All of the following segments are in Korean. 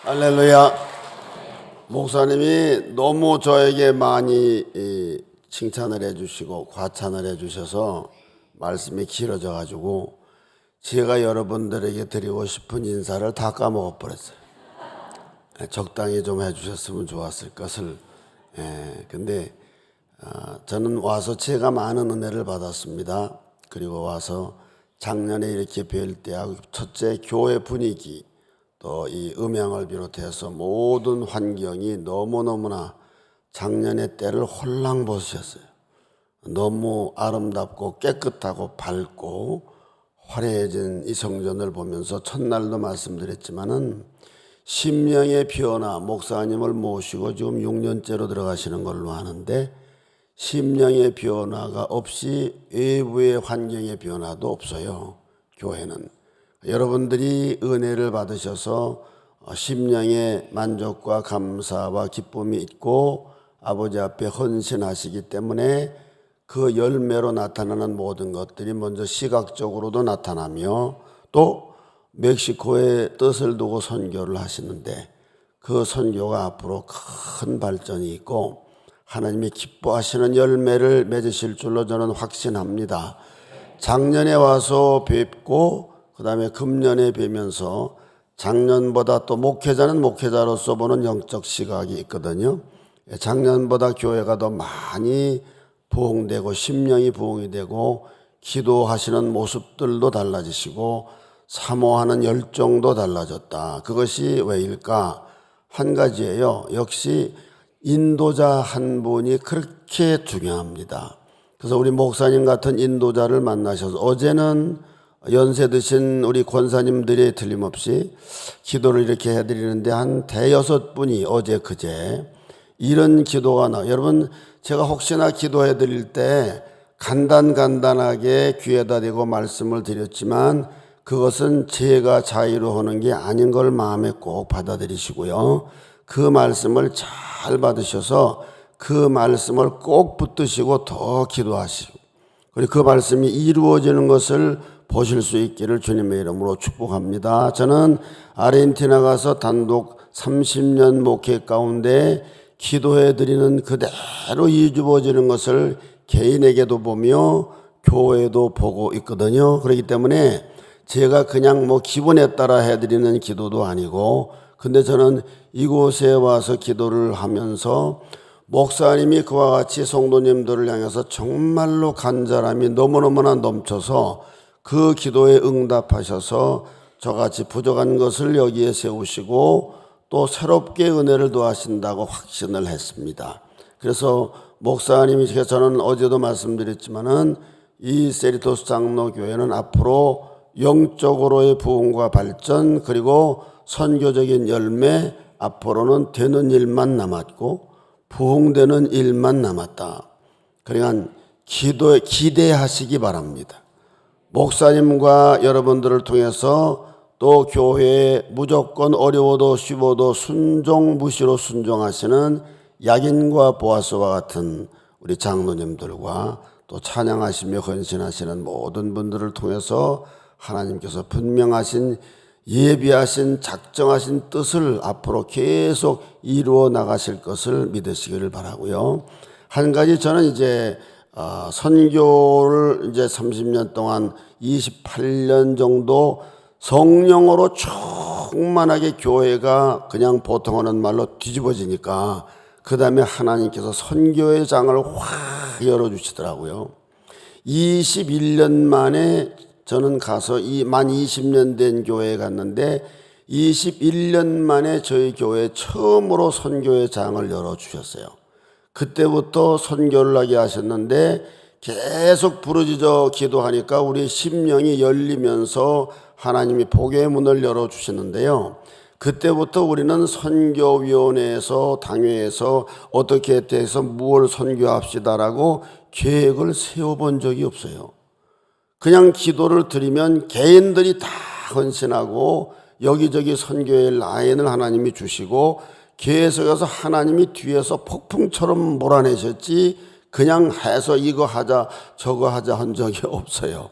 할렐루야. 목사님이 너무 저에게 많이 칭찬을 해주시고 과찬을 해주셔서 말씀이 길어져 가지고 제가 여러분들에게 드리고 싶은 인사를 다 까먹어 버렸어요. 적당히 좀 해주셨으면 좋았을 것을. 근데 저는 와서 제가 많은 은혜를 받았습니다. 그리고 와서 작년에 이렇게 뵐 때하고 첫째 교회 분위기, 또 이 음향을 비롯해서 모든 환경이 너무너무나 작년의 때를 홀랑벗으셨어요. 너무 아름답고 깨끗하고 밝고 화려해진 이 성전을 보면서 첫날도 말씀드렸지만은 심령의 변화, 목사님을 모시고 지금 6년째로 들어가시는 걸로 아는데 심령의 변화가 없이 외부의 환경의 변화도 없어요. 교회는. 여러분들이 은혜를 받으셔서 심령의 만족과 감사와 기쁨이 있고 아버지 앞에 헌신하시기 때문에 그 열매로 나타나는 모든 것들이 먼저 시각적으로도 나타나며 또 멕시코에 뜻을 두고 선교를 하시는데 그 선교가 앞으로 큰 발전이 있고 하나님이 기뻐하시는 열매를 맺으실 줄로 저는 확신합니다. 작년에 와서 뵙고 그 다음에 금년에 뵈면서 작년보다 또 목회자는 목회자로서 보는 영적 시각이 있거든요. 작년보다 교회가 더 많이 부흥되고 심령이 부흥이 되고 기도하시는 모습들도 달라지시고 사모하는 열정도 달라졌다. 그것이 왜일까? 한 가지예요. 역시 인도자 한 분이 그렇게 중요합니다. 그래서 우리 목사님 같은 인도자를 만나셔서 어제는 연세 드신 우리 권사님들이 틀림없이 기도를 이렇게 해드리는데 한 대여섯 분이 어제 그제 이런 기도가 여러분 제가 혹시나 기도해 드릴 때 간단하게 귀에다 대고 말씀을 드렸지만 그것은 제가 자유로 하는 게 아닌 걸 마음에 꼭 받아들이시고요. 그 말씀을 잘 받으셔서 그 말씀을 꼭 붙드시고 더 기도하시고 그리고 그 말씀이 이루어지는 것을 보실 수 있기를 주님의 이름으로 축복합니다. 저는 아르헨티나 가서 단독 30년 목회 가운데 기도해 드리는 그대로 이루어지는 것을 개인에게도 보며 교회도 보고 있거든요. 그렇기 때문에 제가 그냥 기분에 따라 해드리는 기도도 아니고 근데 저는 이곳에 와서 기도를 하면서 목사님이 그와 같이 성도님들을 향해서 정말로 간절함이 너무너무나 넘쳐서 그 기도에 응답하셔서 저같이 부족한 것을 여기에 세우시고 또 새롭게 은혜를 더하신다고 확신을 했습니다. 그래서 목사님이 저는 어제도 말씀드렸지만은 이 세리토스 장로교회는 앞으로 영적으로의 부흥과 발전 그리고 선교적인 열매 앞으로는 되는 일만 남았고 부흥되는 일만 남았다. 그러니까 기대하시기 바랍니다. 목사님과 여러분들을 통해서 또 교회에 무조건 어려워도 쉬워도 무시로 순종하시는 야긴과 보아스와 같은 우리 장로님들과 또 찬양하시며 헌신하시는 모든 분들을 통해서 하나님께서 분명하신 예비하신 작정하신 뜻을 앞으로 계속 이루어 나가실 것을 믿으시기를 바라고요. 한 가지 저는 이제 선교를 이제 30년 동안 28년 정도 성령으로 충만하게 교회가 그냥 보통 하는 말로 뒤집어지니까 그 다음에 하나님께서 선교의 장을 확 열어주시더라고요. 21년 만에 저는 가서 만 20년 된 교회에 갔는데 21년 만에 저희 교회에 처음으로 선교의 장을 열어주셨어요. 그때부터 선교를 하게 하셨는데 계속 부르짖어 기도하니까 우리 심령이 열리면서 하나님이 복의 문을 열어주시는데요. 그때부터 우리는 선교위원회에서 당회에서 어떻게 해서 무엇을 선교합시다라고 계획을 세워본 적이 없어요. 그냥 기도를 드리면 개인들이 다 헌신하고 여기저기 선교의 라인을 하나님이 주시고 계속해서 하나님이 뒤에서 폭풍처럼 몰아내셨지 그냥 해서 이거 하자 저거 하자 한 적이 없어요.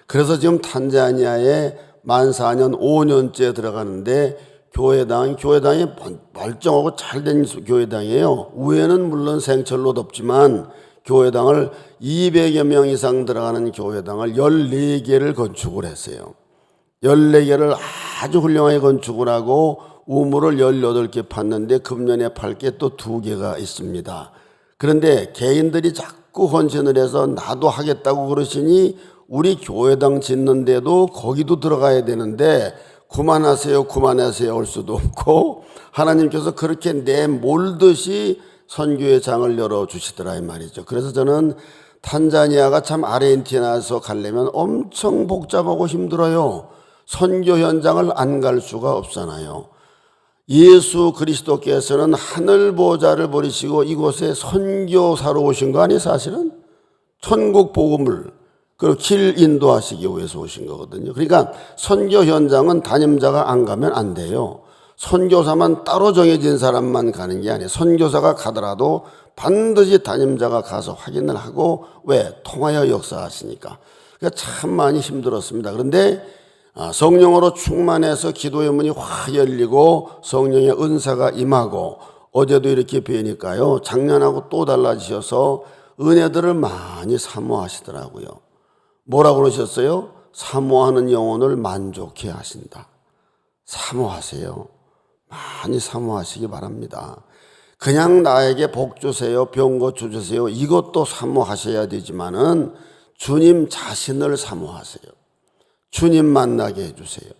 그래서 지금 탄자니아에 만 4년 5년째 들어가는데 교회당이 멀쩡하고 잘된 교회당이에요. 위에는 물론 생철로 덮지만 교회당을 200여 명 이상 들어가는 교회당을 14개를 건축을 했어요. 14개를 아주 훌륭하게 건축을 하고 우물을 18개 팠는데 금년에 팔 게 또 2개가 있습니다. 그런데 개인들이 자꾸 헌신을 해서 나도 하겠다고 그러시니 우리 교회당 짓는데도 거기도 들어가야 되는데 그만하세요 할 수도 없고 하나님께서 그렇게 내몰듯이 선교의 장을 열어주시더라 이 말이죠. 그래서 저는 탄자니아가 참 아르헨티나에서 가려면 엄청 복잡하고 힘들어요. 선교 현장을 안 갈 수가 없잖아요. 예수 그리스도께서는 하늘 보좌를 버리시고 이곳에 선교사로 오신 거 아니에요 사실은? 천국 복음을 그리고 길 인도하시기 위해서 오신 거거든요. 그러니까 선교 현장은 담임자가 안 가면 안 돼요. 선교사만 따로 정해진 사람만 가는 게 아니에요. 선교사가 가더라도 반드시 담임자가 가서 확인을 하고 왜? 통하여 역사하시니까. 그러니까 참 많이 힘들었습니다. 그런데 성령으로 충만해서 기도의 문이 확 열리고 성령의 은사가 임하고 어제도 이렇게 뵈니까요. 작년하고 또 달라지셔서 은혜들을 많이 사모하시더라고요. 뭐라고 그러셨어요? 사모하는 영혼을 만족해 하신다. 사모하세요. 많이 사모하시기 바랍니다. 그냥 나에게 복 주세요, 병 고쳐 주세요. 이것도 사모하셔야 되지만은 주님 자신을 사모하세요. 주님 만나게 해주세요.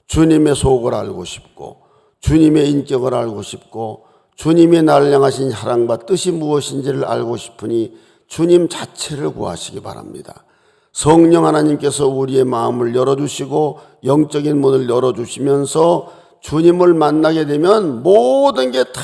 주님의 속을 알고 싶고 주님의 인격을 알고 싶고 주님이 나를 향하신 사랑과 뜻이 무엇인지를 알고 싶으니 주님 자체를 구하시기 바랍니다. 성령 하나님께서 우리의 마음을 열어주시고 영적인 문을 열어주시면서 주님을 만나게 되면 모든 게 다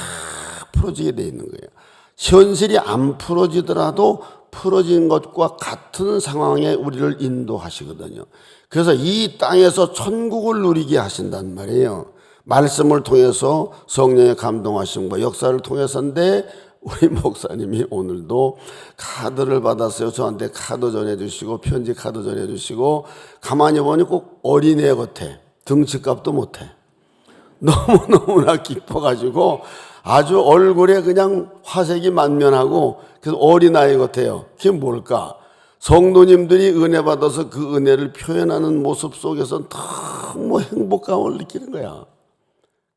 풀어지게 돼 있는 거예요. 현실이 안 풀어지더라도 풀어진 것과 같은 상황에 우리를 인도하시거든요. 그래서 이 땅에서 천국을 누리게 하신단 말이에요. 말씀을 통해서 성령의 감동하심과 역사를 통해서인데 우리 목사님이 오늘도 카드를 받았어요. 저한테 카드 전해주시고 편지 카드 전해주시고 가만히 보니 꼭 어린애 같아. 등치값도 못해. 너무너무나 기뻐가지고 아주 얼굴에 그냥 화색이 만면하고 그래서 어린아이 같아요. 그게 뭘까? 성도님들이 은혜 받아서 그 은혜를 표현하는 모습 속에서 너무 행복감을 느끼는 거야.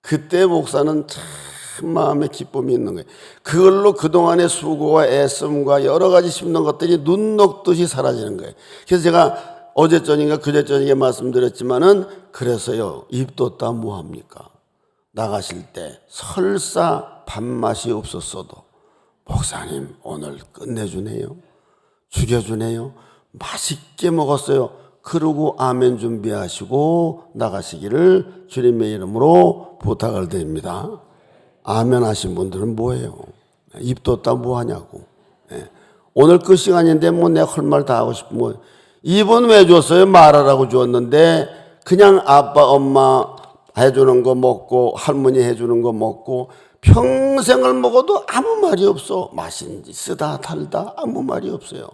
그때 목사는 참 마음에 기쁨이 있는 거예요. 그걸로 그동안의 수고와 애씀과 여러 가지 힘든 것들이 눈 녹듯이 사라지는 거예요. 그래서 제가 어제전인가 그제전인가 말씀드렸지만은 그래서요, 입뒀다 뭐합니까? 나가실 때 설사 밥맛이 없었어도 목사님 오늘 끝내주네요. 죽여주네요. 맛있게 먹었어요. 그러고 아멘 준비하시고 나가시기를 주님의 이름으로 부탁을 드립니다. 아멘 하신 분들은 뭐예요? 입 뒀다 뭐하냐고. 오늘 그 시간인데 뭐 내가 할 말 다 하고 싶은 뭐 입은 왜 줬어요? 말하라고 줬는데 그냥 아빠 엄마 해주는 거 먹고 할머니 해주는 거 먹고 평생을 먹어도 아무 말이 없어. 맛있는지 쓰다 달다 아무 말이 없어요.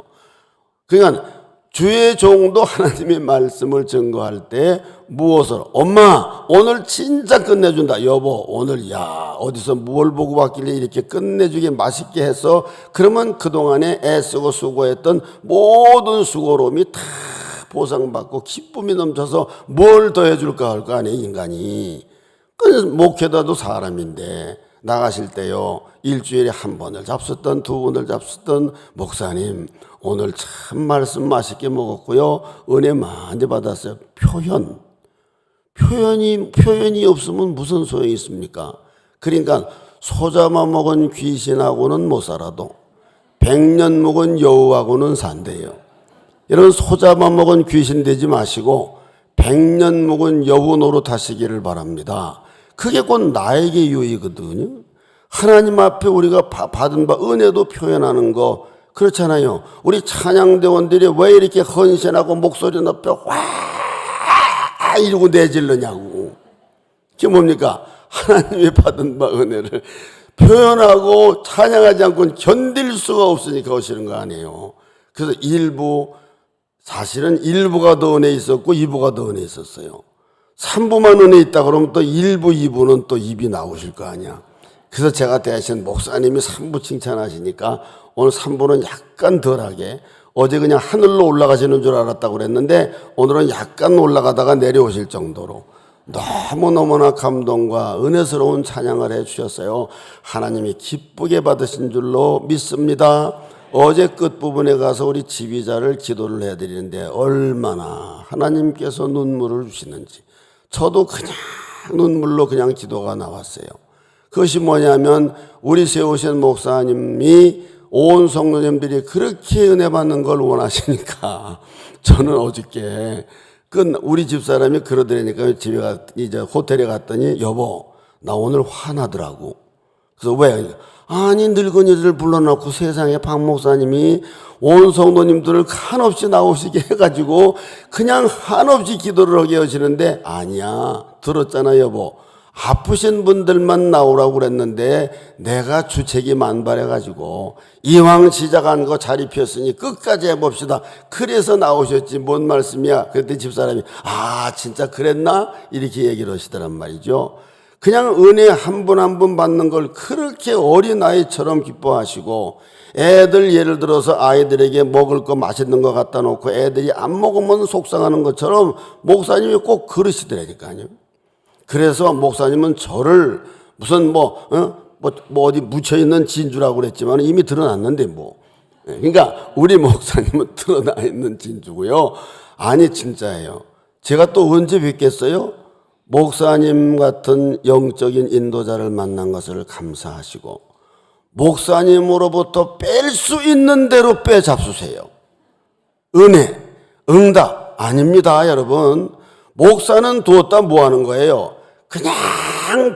그러니까 주의 종도 하나님의 말씀을 증거할 때 무엇을 엄마 오늘 진짜 끝내준다. 여보 오늘 야 어디서 뭘 보고 왔길래 이렇게 끝내주게 맛있게 해서 그러면 그동안에 애쓰고 수고했던 모든 수고로움이 다 보상받고 기쁨이 넘쳐서 뭘 더 해줄까 할 거 아니에요 인간이. 그래서 목회자도 사람인데 나가실 때요 일주일에 한 번을 잡수던 두 번을 잡수던 목사님 오늘 참 말씀 맛있게 먹었고요 은혜 많이 받았어요. 표현이 없으면 무슨 소용이 있습니까? 그러니까 소자만 먹은 귀신하고는 못 살아도 100년 먹은 여우하고는 산대요. 여러분 소자만 먹은 귀신 되지 마시고 100년 먹은 여우 노릇하시기를 바랍니다. 그게 곧 나에게 유익이거든요. 하나님 앞에 우리가 받은 바 은혜도 표현하는 거 그렇잖아요. 우리 찬양대원들이 왜 이렇게 헌신하고 목소리 높여 와 이러고 내질르냐고. 그게 뭡니까? 하나님이 받은 바 은혜를 표현하고 찬양하지 않고는 견딜 수가 없으니까 오시는 거 아니에요. 그래서 사실은 일부가 더 은혜 있었고 2부가 더 은혜 있었어요. 3부만 은혜 있다 그러면 또 1부, 2부는 또 입이 나오실 거 아니야. 그래서 제가 대신 목사님이 3부 칭찬하시니까 오늘 3부는 약간 덜하게, 어제 그냥 하늘로 올라가시는 줄 알았다고 그랬는데 오늘은 약간 올라가다가 내려오실 정도로 너무너무나 감동과 은혜스러운 찬양을 해 주셨어요. 하나님이 기쁘게 받으신 줄로 믿습니다. 어제 끝부분에 가서 우리 지휘자를 기도를 해드리는데 얼마나 하나님께서 눈물을 주시는지, 저도 그냥 눈물로 그냥 기도가 나왔어요. 그것이 뭐냐면 우리 세우신 목사님이 온 성도님들이 그렇게 은혜 받는 걸 원하시니까 저는 어저께 우리 집사람이 그러더라니까 집에 이제 호텔에 갔더니 여보 나 오늘 화나더라고. 그래서 왜? 아니 늙은이들을 불러놓고 세상에 박 목사님이 온 성도님들을 한없이 나오시게 해가지고 그냥 한없이 기도를 하게 하시는데, 아니야 들었잖아 여보, 아프신 분들만 나오라고 그랬는데 내가 주책이 만발해가지고 이왕 시작한 거 자리 폈으니 끝까지 해봅시다. 그래서 나오셨지 뭔 말씀이야. 그때 집사람이 아 진짜 그랬나? 이렇게 얘기를 하시더란 말이죠. 그냥 은혜 한 분 한 분 받는 걸 그렇게 어린아이처럼 기뻐하시고, 애들 예를 들어서 아이들에게 먹을 거 맛있는 거 갖다 놓고 애들이 안 먹으면 속상하는 것처럼 목사님이 꼭 그러시더라니까요. 그래서 목사님은 저를 무슨 어디 묻혀있는 진주라고 그랬지만 이미 드러났는데 뭐. 그러니까 우리 목사님은 드러나 있는 진주고요. 아니 진짜예요. 제가 또 언제 뵙겠어요? 목사님 같은 영적인 인도자를 만난 것을 감사하시고 목사님으로부터 뺄 수 있는 대로 빼잡수세요. 은혜, 응답 아닙니다 여러분. 목사는 두었다 뭐 하는 거예요? 그냥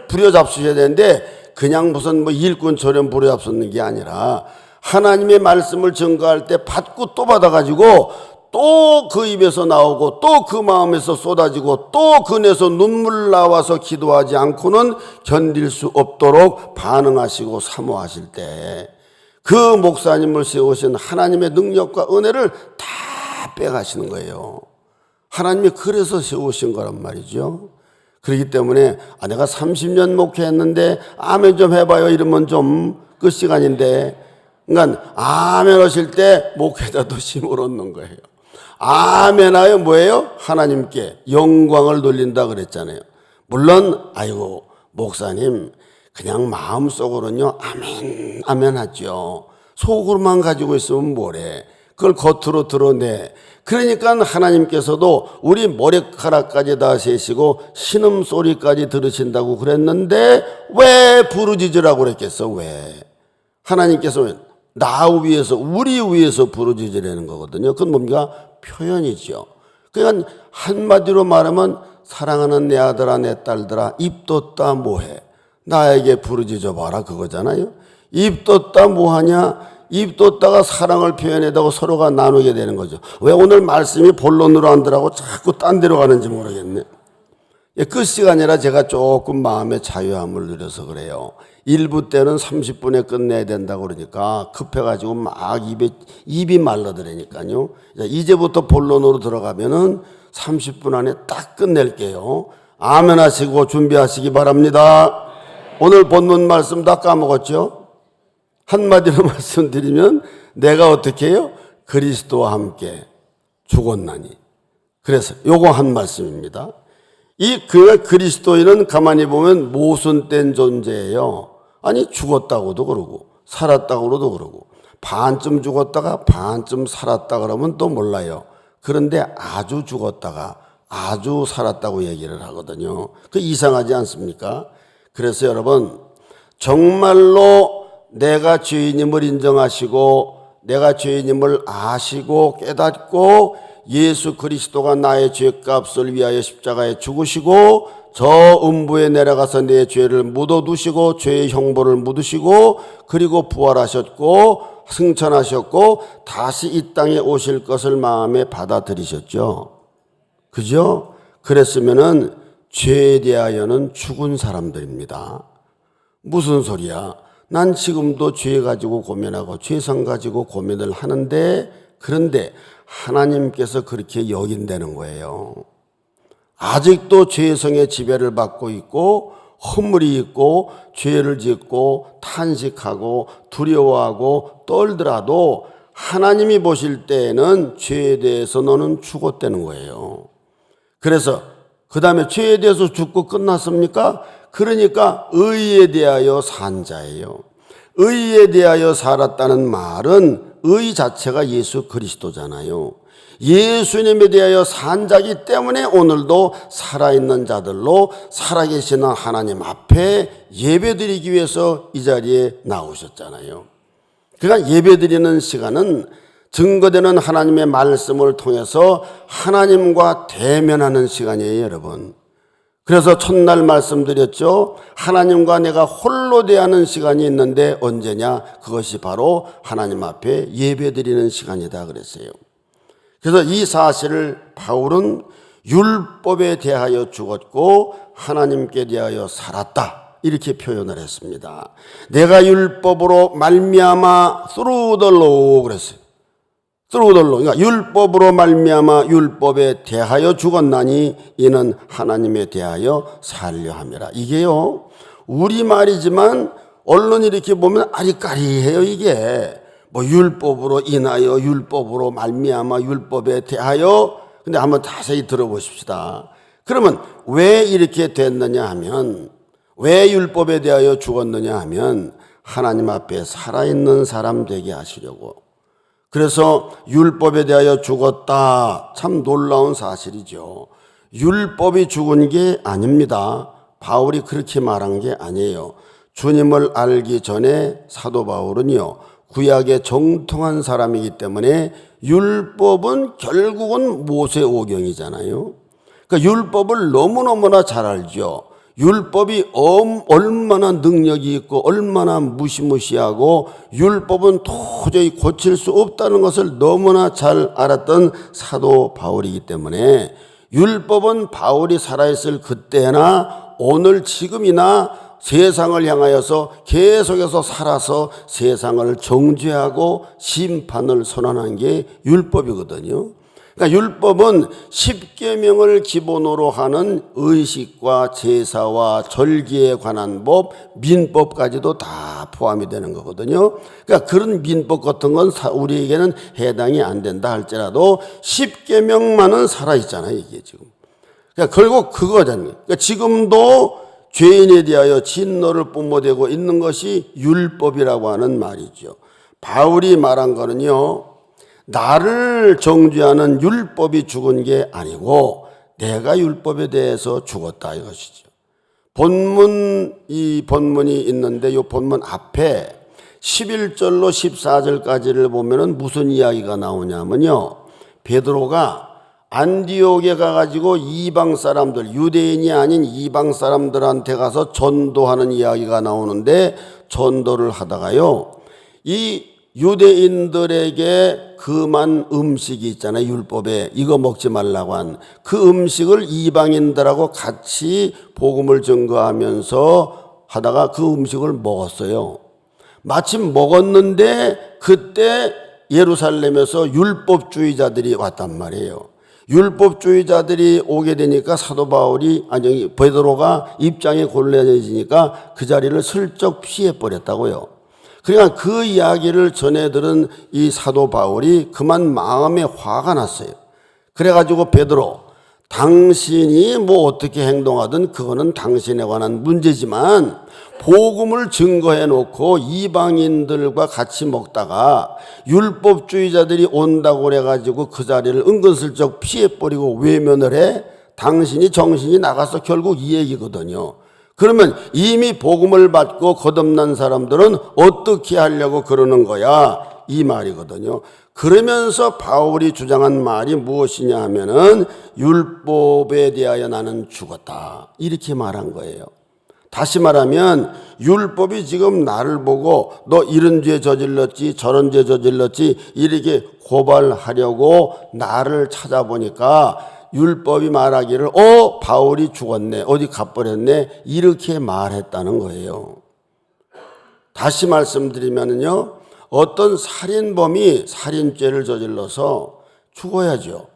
부려잡수셔야 되는데 그냥 무슨 일꾼처럼 부려잡수는 게 아니라 하나님의 말씀을 증거할 때 받고 또 받아가지고 또 그 입에서 나오고 또 그 마음에서 쏟아지고 또 그 뇌에서 눈물 나와서 기도하지 않고는 견딜 수 없도록 반응하시고 사모하실 때 그 목사님을 세우신 하나님의 능력과 은혜를 다 빼가시는 거예요. 하나님이 그래서 세우신 거란 말이죠. 그렇기 때문에 내가 30년 목회했는데 아멘 좀 해봐요 이러면 좀 그 시간인데, 그러니까 아멘 하실 때 목회자도 힘을 얻는 거예요. 아멘하여 뭐예요? 하나님께 영광을 돌린다 그랬잖아요. 물론 아이고 목사님 그냥 마음속으로는요 아멘 아멘 하죠. 속으로만 가지고 있으면 뭐래. 그걸 겉으로 드러내. 그러니까 하나님께서도 우리 머리카락까지 다 세시고 신음소리까지 들으신다고 그랬는데 왜 부르짖으라고 그랬겠어? 왜? 하나님께서 나 위해서 우리 위해서 부르짖으라는 거거든요. 그건 뭡니까? 표현이죠. 그러니까 한마디로 말하면 사랑하는 내 아들아 내 딸들아 입 뒀다 뭐해? 나에게 부르짖어 봐라 그거잖아요. 입 뒀다 뭐하냐? 입 뒀다가 사랑을 표현해다고 서로가 나누게 되는 거죠. 왜 오늘 말씀이 본론으로 안 들어가고 자꾸 딴 데로 가는지 모르겠네. 끝이 아니라 제가 조금 마음의 자유함을 누려서 그래요. 1부 때는 30분에 끝내야 된다고 그러니까 급해가지고 막 입이 말라들으니까요. 이제부터 본론으로 들어가면은 30분 안에 딱 끝낼게요. 아멘 하시고 준비하시기 바랍니다. 오늘 본문 말씀 다 까먹었죠? 한마디로 말씀드리면 내가 어떻게 해요? 그리스도와 함께 죽었나니. 그래서 요거 한 말씀입니다. 그 그리스도인은 가만히 보면 모순된 존재예요. 아니 죽었다고도 그러고 살았다고도 그러고 반쯤 죽었다가 반쯤 살았다 그러면 또 몰라요. 그런데 아주 죽었다가 아주 살았다고 얘기를 하거든요. 그 이상하지 않습니까? 그래서 여러분 정말로 내가 죄인임을 인정하시고 내가 죄인임을 아시고 깨닫고 예수 그리스도가 나의 죄값을 위하여 십자가에 죽으시고 저 음부에 내려가서 내 죄를 묻어두시고 죄의 형벌을 묻으시고 그리고 부활하셨고 승천하셨고 다시 이 땅에 오실 것을 마음에 받아들이셨죠. 그죠? 그랬으면은 죄에 대하여는 죽은 사람들입니다. 무슨 소리야? 난 지금도 죄 가지고 고민하고 죄성 가지고 고민을 하는데, 그런데 하나님께서 그렇게 여긴다는 거예요. 아직도 죄성의 지배를 받고 있고 허물이 있고 죄를 짓고 탄식하고 두려워하고 떨더라도 하나님이 보실 때에는 죄에 대해서 너는 죽었다는 거예요. 그래서 그 다음에 죄에 대해서 죽고 끝났습니까? 그러니까 의에 대하여 산 자예요. 의에 대하여 살았다는 말은 의 자체가 예수 그리스도잖아요. 예수님에 대하여 산 자기 때문에 오늘도 살아있는 자들로 살아계시는 하나님 앞에 예배드리기 위해서 이 자리에 나오셨잖아요. 그러니까 예배드리는 시간은 증거되는 하나님의 말씀을 통해서 하나님과 대면하는 시간이에요, 여러분. 그래서 첫날 말씀드렸죠. 하나님과 내가 홀로 대하는 시간이 있는데 언제냐? 그것이 바로 하나님 앞에 예배드리는 시간이다 그랬어요. 그래서 이 사실을 바울은 율법에 대하여 죽었고 하나님께 대하여 살았다 이렇게 표현을 했습니다. 내가 율법으로 말미암아 through the law 그랬어요. through the law. 그러니까 율법으로 말미암아 율법에 대하여 죽었나니 이는 하나님에 대하여 살려 함이라. 이게요 우리말이지만 언론 이렇게 보면 아리까리해요. 이게 뭐 율법으로 인하여 율법으로 말미암아 율법에 대하여. 근데 한번 자세히 들어보십시다. 그러면 왜 이렇게 됐느냐 하면, 왜 율법에 대하여 죽었느냐 하면 하나님 앞에 살아있는 사람 되게 하시려고. 그래서 율법에 대하여 죽었다. 참 놀라운 사실이죠. 율법이 죽은 게 아닙니다. 바울이 그렇게 말한 게 아니에요. 주님을 알기 전에 사도 바울은요 구약에 정통한 사람이기 때문에 율법은 결국은 모세오경이잖아요. 그러니까 율법을 너무너무나 잘 알죠. 율법이 얼마나 능력이 있고 얼마나 무시무시하고 율법은 도저히 고칠 수 없다는 것을 너무나 잘 알았던 사도 바울이기 때문에 율법은 바울이 살아있을 그때나 오늘 지금이나 세상을 향하여서 계속해서 살아서 세상을 정죄하고 심판을 선언한 게 율법이거든요. 그러니까 율법은 십계명을 기본으로 하는 의식과 제사와 절기에 관한 법, 민법까지도 다 포함이 되는 거거든요. 그러니까 그런 민법 같은 건 우리에게는 해당이 안 된다 할지라도 십계명만은 살아있잖아요, 이게 지금. 그러니까 결국 그거잖아요. 그러니까 지금도 죄인에 대하여 진노를 뿜어대고 있는 것이 율법이라고 하는 말이죠. 바울이 말한 거는요, 나를 정죄하는 율법이 죽은 게 아니고 내가 율법에 대해서 죽었다 이것이죠. 이 본문이 있는데 이 본문 앞에 11절로 14절까지를 보면은 무슨 이야기가 나오냐면요, 베드로가 안디옥에 가가지고 이방 사람들, 유대인이 아닌 이방 사람들한테 가서 전도하는 이야기가 나오는데, 전도를 하다가요 이 유대인들에게 금한 음식이 있잖아요. 율법에 이거 먹지 말라고 한 그 음식을 이방인들하고 같이 복음을 전거하면서 하다가 그 음식을 먹었어요. 마침 먹었는데 그때 예루살렘에서 율법주의자들이 왔단 말이에요. 율법주의자들이 오게 되니까 사도 바울이 베드로가 입장이 곤란해지니까 그 자리를 슬쩍 피해버렸다고요. 그러니까 그 이야기를 전해 들은 이 사도 바울이 그만 마음에 화가 났어요. 그래가지고 베드로, 당신이 뭐 어떻게 행동하든 그거는 당신에 관한 문제지만 복음을 증거해 놓고 이방인들과 같이 먹다가 율법주의자들이 온다고 그래가지고 그 자리를 은근슬쩍 피해버리고 외면을 해? 당신이 정신이 나가서 결국 이 얘기거든요. 그러면 이미 복음을 받고 거듭난 사람들은 어떻게 하려고 그러는 거야? 이 말이거든요. 그러면서 바울이 주장한 말이 무엇이냐 하면은 율법에 대하여 나는 죽었다 이렇게 말한 거예요. 다시 말하면 율법이 지금 나를 보고 너 이런 죄 저질렀지 저런 죄 저질렀지 이렇게 고발하려고 나를 찾아보니까 율법이 말하기를 바울이 죽었네, 어디 가버렸네 이렇게 말했다는 거예요. 다시 말씀드리면요, 어떤 살인범이 살인죄를 저질러서 죽어야죠.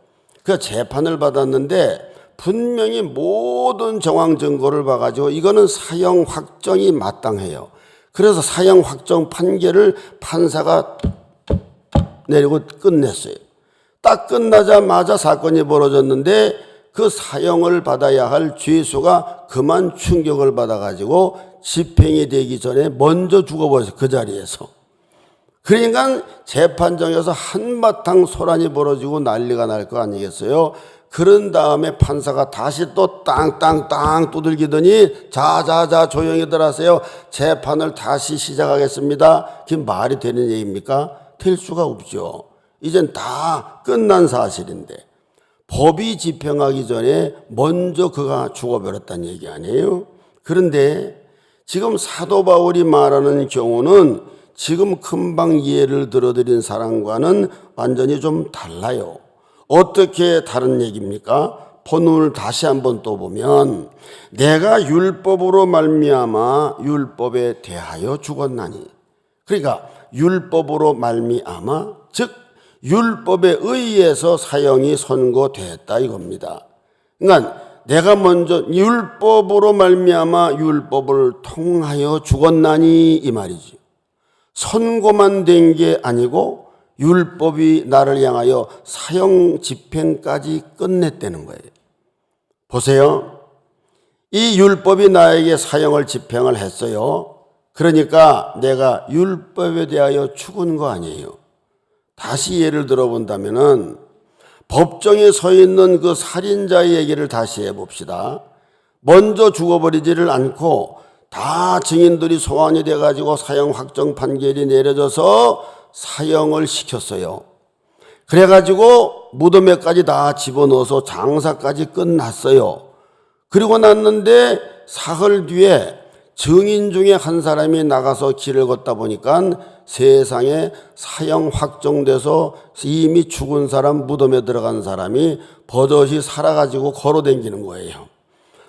그 재판을 받았는데 분명히 모든 정황 증거를 봐가지고 이거는 사형 확정이 마땅해요. 그래서 사형 확정 판결을 판사가 내리고 끝냈어요. 딱 끝나자마자 사건이 벌어졌는데 그 사형을 받아야 할 죄수가 그만 충격을 받아가지고 집행이 되기 전에 먼저 죽어버렸어요. 그 자리에서. 그러니까 재판정에서 한바탕 소란이 벌어지고 난리가 날 거 아니겠어요? 그런 다음에 판사가 다시 또 땅땅땅 두들기더니 자자자 조용히들 하세요. 재판을 다시 시작하겠습니다. 그게 말이 되는 얘기입니까? 될 수가 없죠. 이젠 다 끝난 사실인데 법이 집행하기 전에 먼저 그가 죽어버렸다는 얘기 아니에요? 그런데 지금 사도 바울이 말하는 경우는 지금 금방 예를 들어드린 사람과는 완전히 좀 달라요. 어떻게 다른 얘기입니까? 본문을 다시 한번 또 보면 내가 율법으로 말미암아 율법에 대하여 죽었나니, 그러니까 율법으로 말미암아 즉 율법에 의해서 사형이 선고됐다 이겁니다. 그러니까 내가 먼저 율법으로 말미암아 율법을 통하여 죽었나니 이 말이지. 선고만 된 게 아니고 율법이 나를 향하여 사형 집행까지 끝냈다는 거예요. 보세요. 이 율법이 나에게 사형을 집행을 했어요. 그러니까 내가 율법에 대하여 죽은 거 아니에요. 다시 예를 들어본다면은 법정에 서 있는 그 살인자의 얘기를 다시 해봅시다. 먼저 죽어버리지를 않고 다 증인들이 소환이 돼가지고 사형 확정 판결이 내려져서 사형을 시켰어요. 그래가지고 무덤에까지 다 집어넣어서 장사까지 끝났어요. 그리고 났는데 사흘 뒤에 증인 중에 한 사람이 나가서 길을 걷다 보니까 세상에 사형 확정돼서 이미 죽은 사람, 무덤에 들어간 사람이 버젓이 살아가지고 걸어다니는 거예요.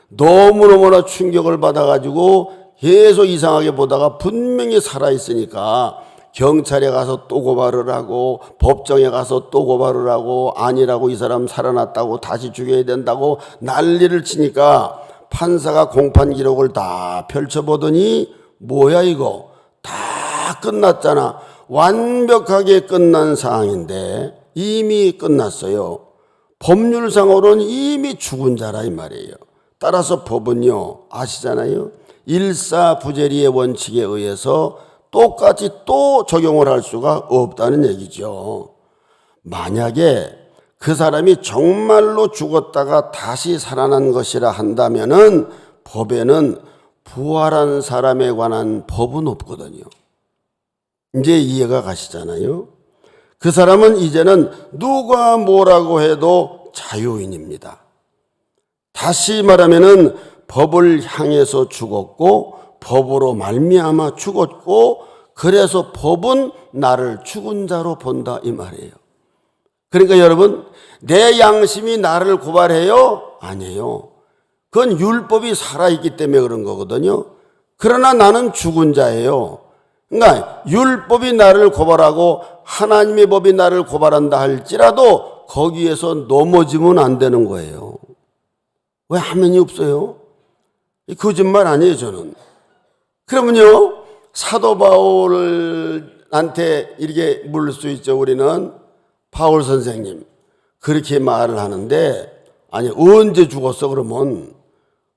너무너무나 충격을 받아가지고 계속 이상하게 보다가 분명히 살아있으니까 경찰에 가서 또 고발을 하고 법정에 가서 또 고발을 하고 아니라고 이 사람 살아났다고 다시 죽여야 된다고 난리를 치니까 판사가 공판 기록을 다 펼쳐보더니 뭐야 이거 다 끝났잖아. 완벽하게 끝난 상황인데 이미 끝났어요. 법률상으로는 이미 죽은 자라 이 말이에요. 따라서 법은요 아시잖아요. 일사부재리의 원칙에 의해서 똑같이 또 적용을 할 수가 없다는 얘기죠. 만약에 그 사람이 정말로 죽었다가 다시 살아난 것이라 한다면은 법에는 부활한 사람에 관한 법은 없거든요. 이제 이해가 가시잖아요. 그 사람은 이제는 누가 뭐라고 해도 자유인입니다. 다시 말하면은 법을 향해서 죽었고 법으로 말미암아 죽었고 그래서 법은 나를 죽은 자로 본다 이 말이에요. 그러니까 여러분 내 양심이 나를 고발해요? 아니에요. 그건 율법이 살아있기 때문에 그런 거거든요. 그러나 나는 죽은 자예요. 그러니까 율법이 나를 고발하고 하나님의 법이 나를 고발한다 할지라도 거기에서 넘어지면 안 되는 거예요. 왜 화면이 없어요? 거짓말 아니에요 저는. 그러면요 사도 바울한테 이렇게 물을 수 있죠. 우리는 바울 선생님 그렇게 말을 하는데 아니 언제 죽었어 그러면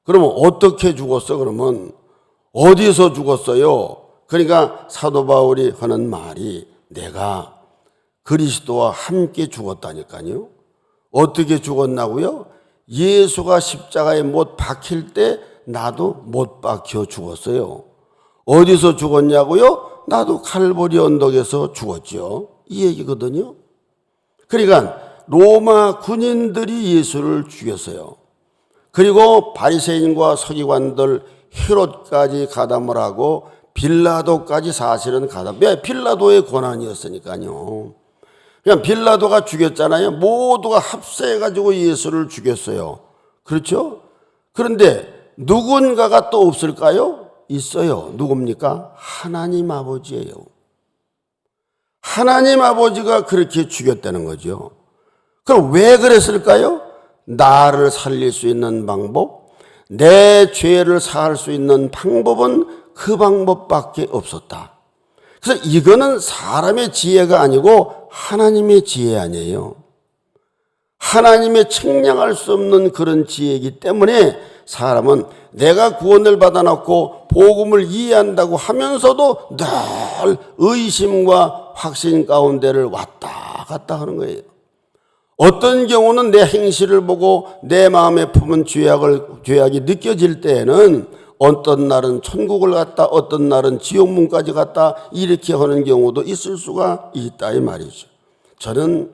어떻게 죽었어 그러면 어디서 죽었어요? 그러니까 사도 바울이 하는 말이 내가 그리스도와 함께 죽었다니까요. 어떻게 죽었나고요? 예수가 십자가에 못 박힐 때 나도 못 박혀 죽었어요. 어디서 죽었냐고요? 나도 칼보리 언덕에서 죽었죠. 이 얘기거든요. 그러니까 로마 군인들이 예수를 죽였어요. 그리고 바리새인과 서기관들 헤롯까지 가담을 하고 빌라도까지 사실은 가담. 왜? 빌라도의 권한이었으니까요. 그냥 빌라도가 죽였잖아요. 모두가 합세해가지고 예수를 죽였어요. 그렇죠? 그런데 누군가가 또 없을까요? 있어요. 누굽니까? 하나님 아버지예요. 하나님 아버지가 그렇게 죽였다는 거죠. 그럼 왜 그랬을까요? 나를 살릴 수 있는 방법, 내 죄를 사할 수 있는 방법은 그 방법밖에 없었다. 그래서 이거는 사람의 지혜가 아니고 하나님의 지혜 아니에요. 하나님의 측량할 수 없는 그런 지혜이기 때문에 사람은 내가 구원을 받아놓고 복음을 이해한다고 하면서도 늘 의심과 확신 가운데를 왔다 갔다 하는 거예요. 어떤 경우는 내 행실을 보고 내 마음에 품은 죄악이 느껴질 때에는 어떤 날은 천국을 갔다 어떤 날은 지옥문까지 갔다 이렇게 하는 경우도 있을 수가 있다 이 말이죠. 저는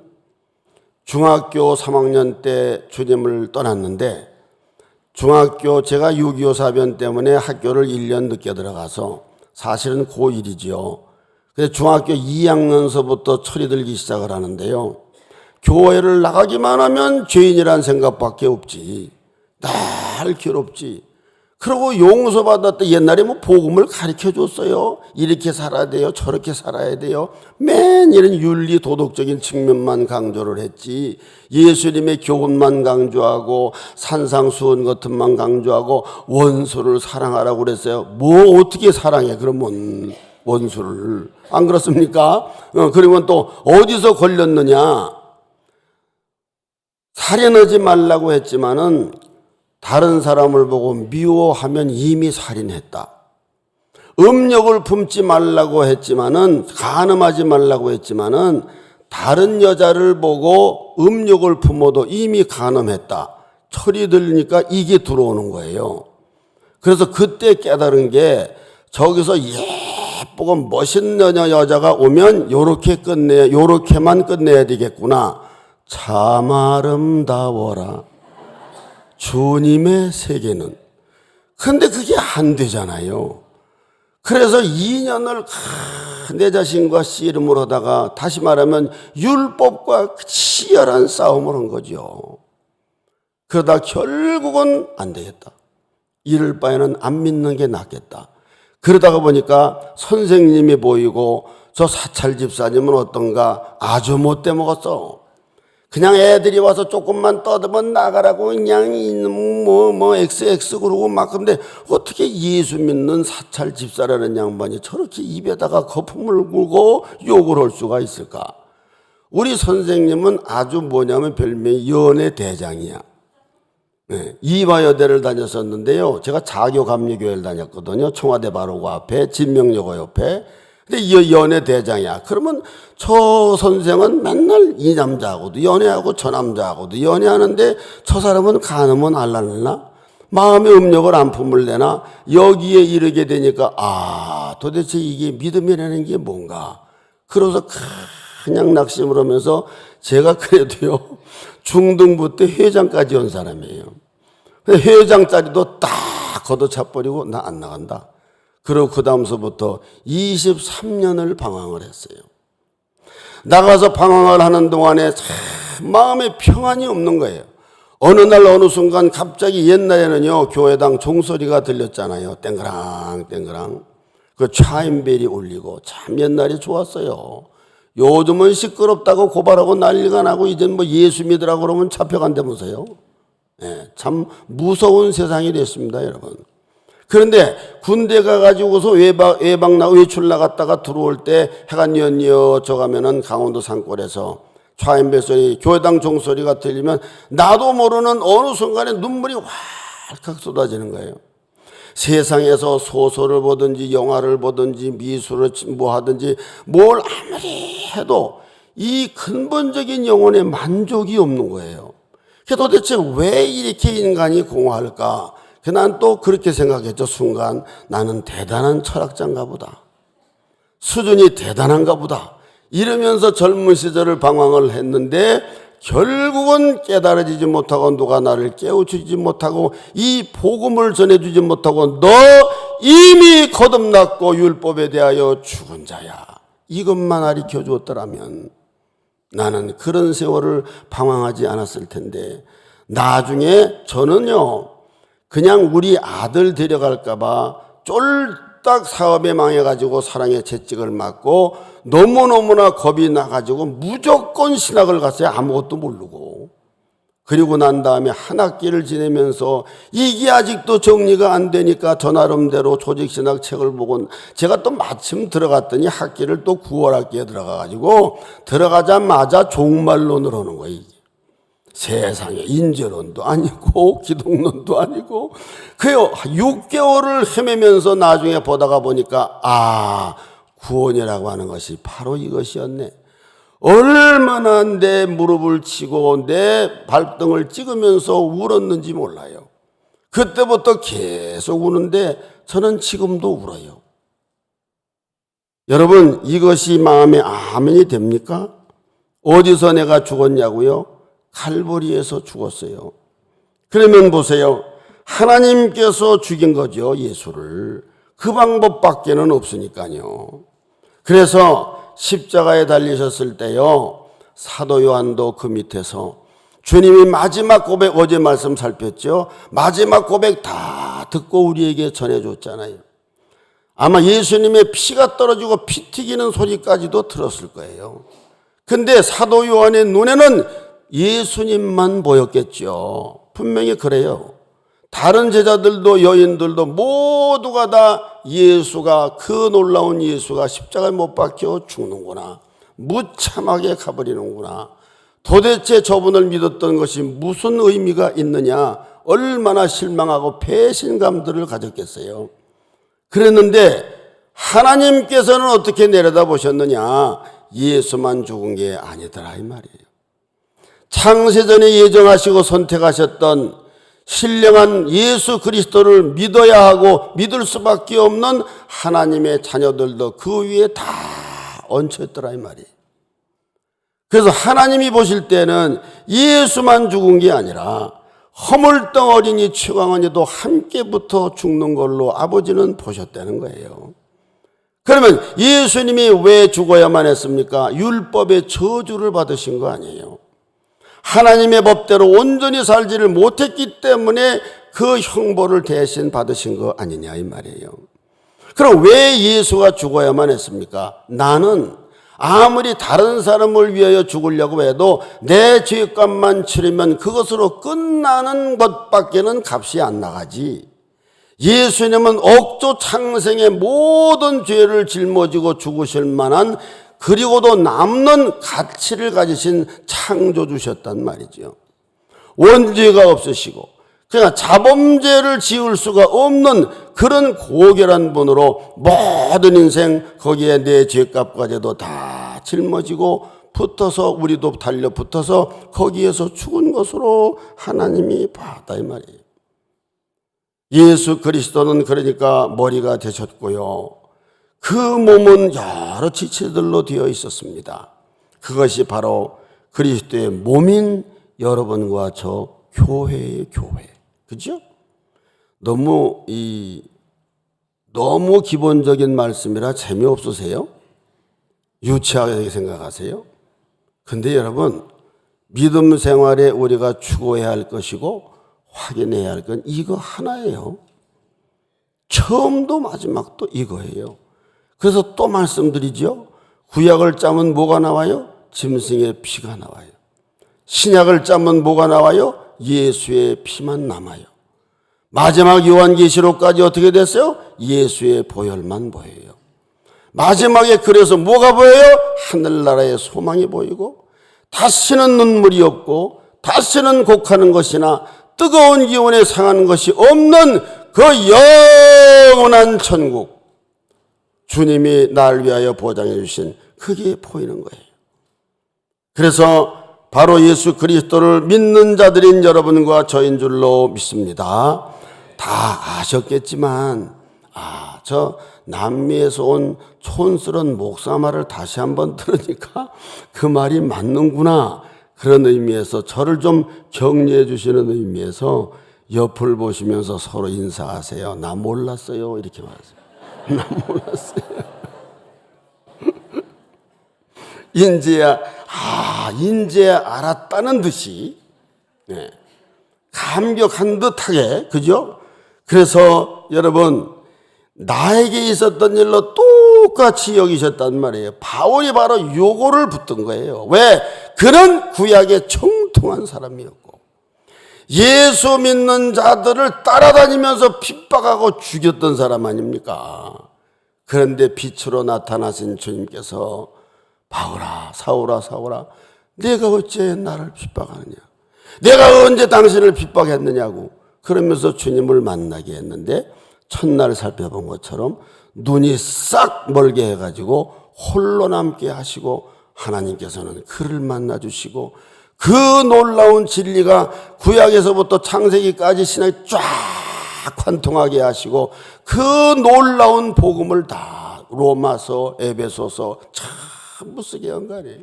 중학교 3학년 때 주님을 떠났는데 제가 6.25 사변 때문에 학교를 1년 늦게 들어가서 사실은 고1이지요. 그래서 중학교 2학년서부터 철이 들기 시작을 하는데요. 교회를 나가기만 하면 죄인이란 생각밖에 없지. 날 괴롭지. 그리고 용서받았다. 옛날에 뭐 복음을 가르쳐 줬어요. 이렇게 살아야 돼요. 저렇게 살아야 돼요. 맨 이런 윤리 도덕적인 측면만 강조를 했지. 예수님의 교훈만 강조하고 산상수훈 같은만 강조하고 원수를 사랑하라고 그랬어요. 뭐 어떻게 사랑해 그러면 원수를. 안 그렇습니까? 그러면 또 어디서 걸렸느냐. 살인하지 말라고 했지만은 다른 사람을 보고 미워하면 이미 살인했다. 음욕을 품지 말라고 했지만은 간음하지 말라고 했지만은 다른 여자를 보고 음욕을 품어도 이미 간음했다. 철이 들으니까 이게 들어오는 거예요. 그래서 그때 깨달은 게 저기서 예쁘고 멋있는 여자가 오면 요렇게만 끝내야 되겠구나. 참 아름다워라. 주님의 세계는. 근데 그게 안 되잖아요. 그래서 2년을 내 자신과 씨름을 하다가 다시 말하면 율법과 치열한 싸움을 한 거죠. 그러다 결국은 안 되겠다. 이럴 바에는 안 믿는 게 낫겠다. 그러다가 보니까 선생님이 보이고 저 사찰 집사님은 어떤가 아주 못돼 먹었어. 그냥 애들이 와서 조금만 떠들면 나가라고 그냥 XX 그러고 막. 근데 어떻게 예수 믿는 사찰 집사라는 양반이 저렇게 입에다가 거품을 물고 욕을 할 수가 있을까? 우리 선생님은 아주 뭐냐면 별명이 연애 대장이야. 네, 이화여대를 다녔었는데요. 제가 자교감리교회를 다녔거든요. 청와대 바로 그 앞에 진명여고 옆에. 근데 이 연애 대장이야. 그러면 저 선생은 맨날 이 남자하고도 연애하고 저 남자하고도 연애하는데 저 사람은 간음은 안 하려나? 마음의 음욕을 안 품을래나? 여기에 이르게 되니까 도대체 이게 믿음이라는 게 뭔가? 그래서 그냥 낙심을 하면서 제가 그래도요 중등부 때 회장까지 온 사람이에요. 회장 자리도 딱 걷어차버리고 나 안 나간다. 그리고 그 다음서부터 23년을 방황을 했어요. 나가서 방황을 하는 동안에 마음에 평안이 없는 거예요. 어느 날 어느 순간 갑자기 옛날에는요 교회당 종소리가 들렸잖아요. 땡그랑 땡그랑. 그 차인벨이 울리고 참 옛날이 좋았어요. 요즘은 시끄럽다고 고발하고 난리가 나고 이젠 뭐 예수 믿으라고 그러면 잡혀간다면서요. 네, 참 무서운 세상이 됐습니다 여러분. 그런데 군대 가가지고서 외출 나갔다가 들어올 때 해가 뉘엿뉘엿 가면은 강원도 산골에서 차인벨 소리, 교회당 종소리가 들리면 나도 모르는 어느 순간에 눈물이 활칵 쏟아지는 거예요. 세상에서 소설을 보든지 영화를 보든지 미술을 뭐 하든지 뭘 아무리 해도 이 근본적인 영혼의 만족이 없는 거예요. 도대체 왜 이렇게 인간이 공허할까? 난 또 그렇게 생각했죠. 순간 나는 대단한 철학자인가 보다. 수준이 대단한가 보다. 이러면서 젊은 시절을 방황을 했는데 결국은 깨달아지지 못하고 누가 나를 깨우치지 못하고 이 복음을 전해주지 못하고 너 이미 거듭났고 율법에 대하여 죽은 자야. 이것만 가르쳐 주었더라면 나는 그런 세월을 방황하지 않았을 텐데 나중에 저는요 그냥 우리 아들 데려갈까봐 쫄딱 사업에 망해가지고 사랑의 채찍을 맞고 너무너무나 겁이 나가지고 무조건 신학을 갔어요. 아무것도 모르고. 그리고 난 다음에 한 학기를 지내면서 이게 아직도 정리가 안 되니까 저 나름대로 조직신학 책을 보고 제가 또 마침 들어갔더니 학기를 또 9월 학기에 들어가가지고 들어가자마자 종말론을 하는 거예요. 이게. 세상에 인재론도 아니고 기독론도 아니고 그요 6개월을 헤매면서 나중에 보다가 보니까 구원이라고 하는 것이 바로 이것이었네. 얼마나 내 무릎을 치고 내 발등을 찍으면서 울었는지 몰라요. 그때부터 계속 우는데 저는 지금도 울어요. 여러분, 이것이 마음에 아멘이 됩니까? 어디서 내가 죽었냐고요? 칼보리에서 죽었어요. 그러면 보세요. 하나님께서 죽인 거죠, 예수를. 그 방법밖에는 없으니까요. 그래서 십자가에 달리셨을 때요, 사도 요한도 그 밑에서 주님이 마지막 고백, 어제 말씀 살폈죠? 마지막 고백 다 듣고 우리에게 전해줬잖아요. 아마 예수님의 피가 떨어지고 피 튀기는 소리까지도 들었을 거예요. 근데 사도 요한의 눈에는 예수님만 보였겠죠. 분명히 그래요. 다른 제자들도 여인들도 모두가 다 예수가, 그 놀라운 예수가 십자가에 못 박혀 죽는구나, 무참하게 가버리는구나, 도대체 저분을 믿었던 것이 무슨 의미가 있느냐, 얼마나 실망하고 배신감들을 가졌겠어요. 그랬는데 하나님께서는 어떻게 내려다보셨느냐, 예수만 죽은 게 아니더라 이 말이에요. 창세전에 예정하시고 선택하셨던 신령한 예수 그리스도를 믿어야 하고 믿을 수밖에 없는 하나님의 자녀들도 그 위에 다 얹혀있더라 이 말이에요. 그래서 하나님이 보실 때는 예수만 죽은 게 아니라 허물덩 어린이 최강원이도 함께부터 죽는 걸로 아버지는 보셨다는 거예요. 그러면 예수님이 왜 죽어야만 했습니까? 율법의 저주를 받으신 거 아니에요. 하나님의 법대로 온전히 살지를 못했기 때문에 그 형벌을 대신 받으신 거 아니냐 이 말이에요. 그럼 왜 예수가 죽어야만 했습니까? 나는 아무리 다른 사람을 위하여 죽으려고 해도 내 죄값만 치르면 그것으로 끝나는 것밖에는 값이 안 나가지. 예수님은 억조 창생의 모든 죄를 짊어지고 죽으실 만한, 그리고도 남는 가치를 가지신 창조주셨단 말이죠. 원죄가 없으시고 그러니까 자범죄를 지을 수가 없는 그런 고결한 분으로 모든 인생 거기에 내 죄값까지도 다 짊어지고 붙어서, 우리도 달려붙어서 거기에서 죽은 것으로 하나님이 봤다 이 말이에요. 예수 그리스도는 그러니까 머리가 되셨고요, 그 몸은 여러 지체들로 되어 있었습니다. 그것이 바로 그리스도의 몸인 여러분과 저 교회의 교회. 그죠? 너무 기본적인 말씀이라 재미없으세요? 유치하게 생각하세요? 근데 여러분, 믿음 생활에 우리가 추구해야 할 것이고 확인해야 할 건 이거 하나예요. 처음도 마지막도 이거예요. 그래서 또 말씀드리죠. 구약을 짜면 뭐가 나와요? 짐승의 피가 나와요. 신약을 짜면 뭐가 나와요? 예수의 피만 남아요. 마지막 요한계시록까지 어떻게 됐어요? 예수의 보혈만 보여요. 마지막에 그래서 뭐가 보여요? 하늘나라의 소망이 보이고 다시는 눈물이 없고 다시는 곡하는 것이나 뜨거운 기운에 상하는 것이 없는 그 영원한 천국, 주님이 날 위하여 보장해 주신 그게 보이는 거예요. 그래서 바로 예수 그리스도를 믿는 자들인 여러분과 저인 줄로 믿습니다. 다 아셨겠지만 저 남미에서 온 촌스런 목사 말을 다시 한번 들으니까 그 말이 맞는구나, 그런 의미에서 저를 좀 격려해 주시는 의미에서 옆을 보시면서 서로 인사하세요. 나 몰랐어요 이렇게 말하세요. 나 몰랐어요. 인제야 알았다는 듯이, 네, 감격한 듯하게, 그죠? 그래서 여러분, 나에게 있었던 일로 똑같이 여기셨단 말이에요. 바울이 바로 요거를 붙든 거예요. 왜? 그는 구약의 청통한 사람이었고 예수 믿는 자들을 따라다니면서 핍박하고 죽였던 사람 아닙니까? 그런데 빛으로 나타나신 주님께서 바울아, 사울아, 사울아, 내가 어째 나를 핍박하느냐? 내가 언제 당신을 핍박했느냐고 그러면서 주님을 만나게 했는데 첫날 살펴본 것처럼 눈이 싹 멀게 해가지고 홀로 남게 하시고 하나님께서는 그를 만나주시고 그 놀라운 진리가 구약에서부터 창세기까지 신학이 쫙 관통하게 하시고 그 놀라운 복음을 다 로마서, 에베소서 전부 쓰게 한 거예요.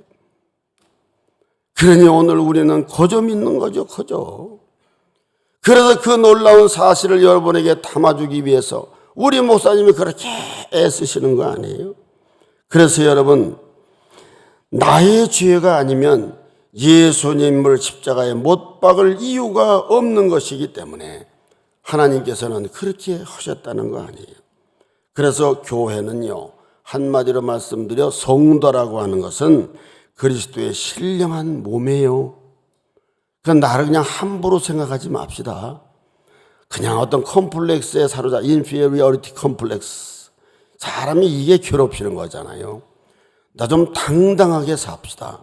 그러니 오늘 우리는 거저 믿는 거죠, 거저. 그래서 그 놀라운 사실을 여러분에게 담아주기 위해서 우리 목사님이 그렇게 애쓰시는 거 아니에요? 그래서 여러분, 나의 죄가 아니면 예수님을 십자가에 못 박을 이유가 없는 것이기 때문에 하나님께서는 그렇게 하셨다는 거 아니에요. 그래서 교회는요, 한마디로 말씀드려 성도라고 하는 것은 그리스도의 신령한 몸이에요. 그건 나를 그냥 함부로 생각하지 맙시다. 그냥 어떤 컴플렉스에 사로잡혀, inferiority complex. 사람이 이게 괴롭히는 거잖아요. 나 좀 당당하게 삽시다.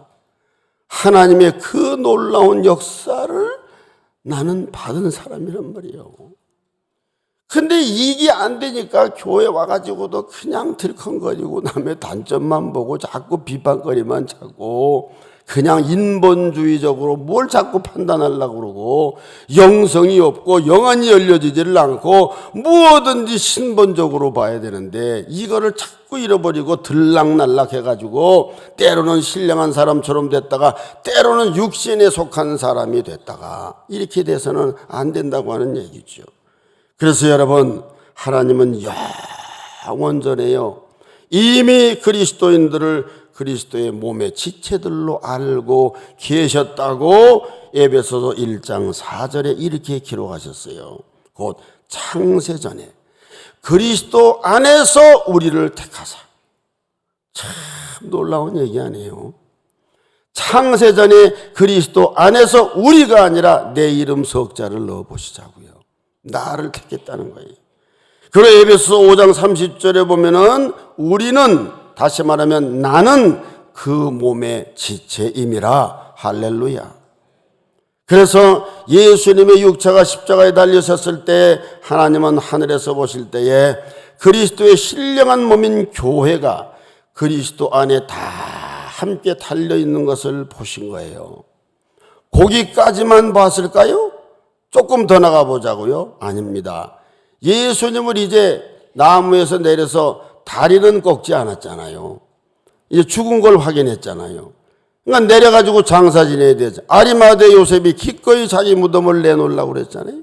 하나님의 그 놀라운 역사를 나는 받은 사람이란 말이에요. 근데 이게 안 되니까 교회 와가지고도 그냥 들컹거리고 남의 단점만 보고 자꾸 비판거리만 찾고 그냥 인본주의적으로 뭘 자꾸 판단하려고 그러고 영성이 없고 영안이 열려지지를 않고 무엇든지 신본적으로 봐야 되는데 이거를 자꾸 잃어버리고 들락날락 해가지고 때로는 신령한 사람처럼 됐다가 때로는 육신에 속한 사람이 됐다가 이렇게 돼서는 안 된다고 하는 얘기죠. 그래서 여러분, 하나님은 영원전에요 이미 그리스도인들을 그리스도의 몸의 지체들로 알고 계셨다고 에베소서 1장 4절에 이렇게 기록하셨어요. 곧 창세전에 그리스도 안에서 우리를 택하사. 참 놀라운 얘기 아니에요? 창세전에 그리스도 안에서 우리가 아니라 내 이름 석자를 넣어보시자고요. 나를 택했다는 거예요. 그리고 에베소서 5장 30절에 보면은 우리는, 다시 말하면 나는 그 몸의 지체임이라. 할렐루야. 그래서 예수님의 육체가 십자가에 달려섰을 때 하나님은 하늘에서 보실 때에 그리스도의 신령한 몸인 교회가 그리스도 안에 다 함께 달려있는 것을 보신 거예요. 거기까지만 봤을까요? 조금 더 나가보자고요? 아닙니다. 예수님을 이제 나무에서 내려서 다리는 꺾지 않았잖아요. 이제 죽은 걸 확인했잖아요. 그러니까 내려가지고 장사 지내야 되죠. 아리마대 요셉이 기꺼이 자기 무덤을 내놓으려고 그랬잖아요.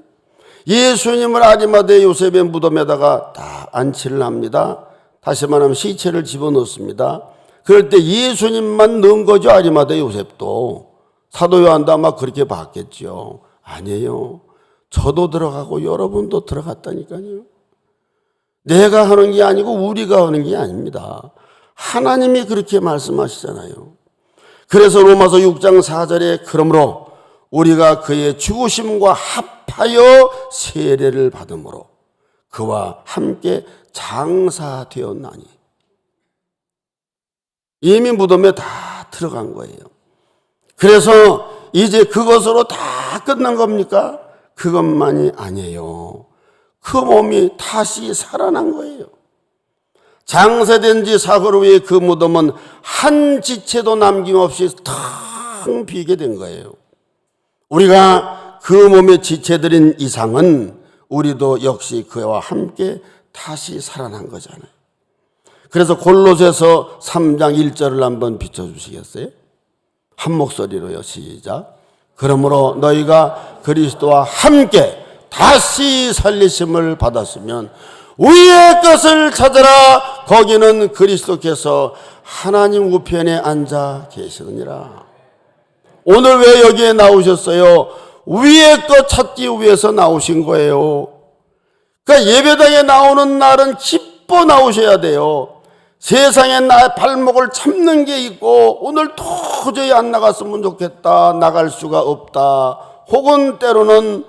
예수님을 아리마대 요셉의 무덤에다가 다 안치를 합니다. 다시 말하면 시체를 집어넣습니다. 그럴 때 예수님만 넣은 거죠. 아리마대 요셉도. 사도 요한도 아마 그렇게 봤겠죠. 아니에요. 저도 들어가고 여러분도 들어갔다니까요. 내가 하는 게 아니고 우리가 하는 게 아닙니다. 하나님이 그렇게 말씀하시잖아요. 그래서 로마서 6장 4절에 그러므로 우리가 그의 죽으심과 합하여 세례를 받음으로 그와 함께 장사되었나니. 이미 무덤에 다 들어간 거예요. 그래서 이제 그것으로 다 끝난 겁니까? 그것만이 아니에요. 그 몸이 다시 살아난 거예요. 장사된 지 사흘 후에 그 무덤은 한 지체도 남김없이 텅 비게 된 거예요. 우리가 그 몸의 지체들인 이상은 우리도 역시 그와 함께 다시 살아난 거잖아요. 그래서 골로새서 3장 1절을 한번 비춰주시겠어요? 한 목소리로요. 시작. 그러므로 너희가 그리스도와 함께 다시 살리심을 받았으면 위의 것을 찾아라. 거기는 그리스도께서 하나님 우편에 앉아 계시느니라. 오늘 왜 여기에 나오셨어요? 위의 것 찾기 위해서 나오신 거예요. 그러니까 예배당에 나오는 날은 기뻐 나오셔야 돼요. 세상에 나 발목을 잡는 게 있고 오늘 도저히 안 나갔으면 좋겠다. 나갈 수가 없다. 혹은 때로는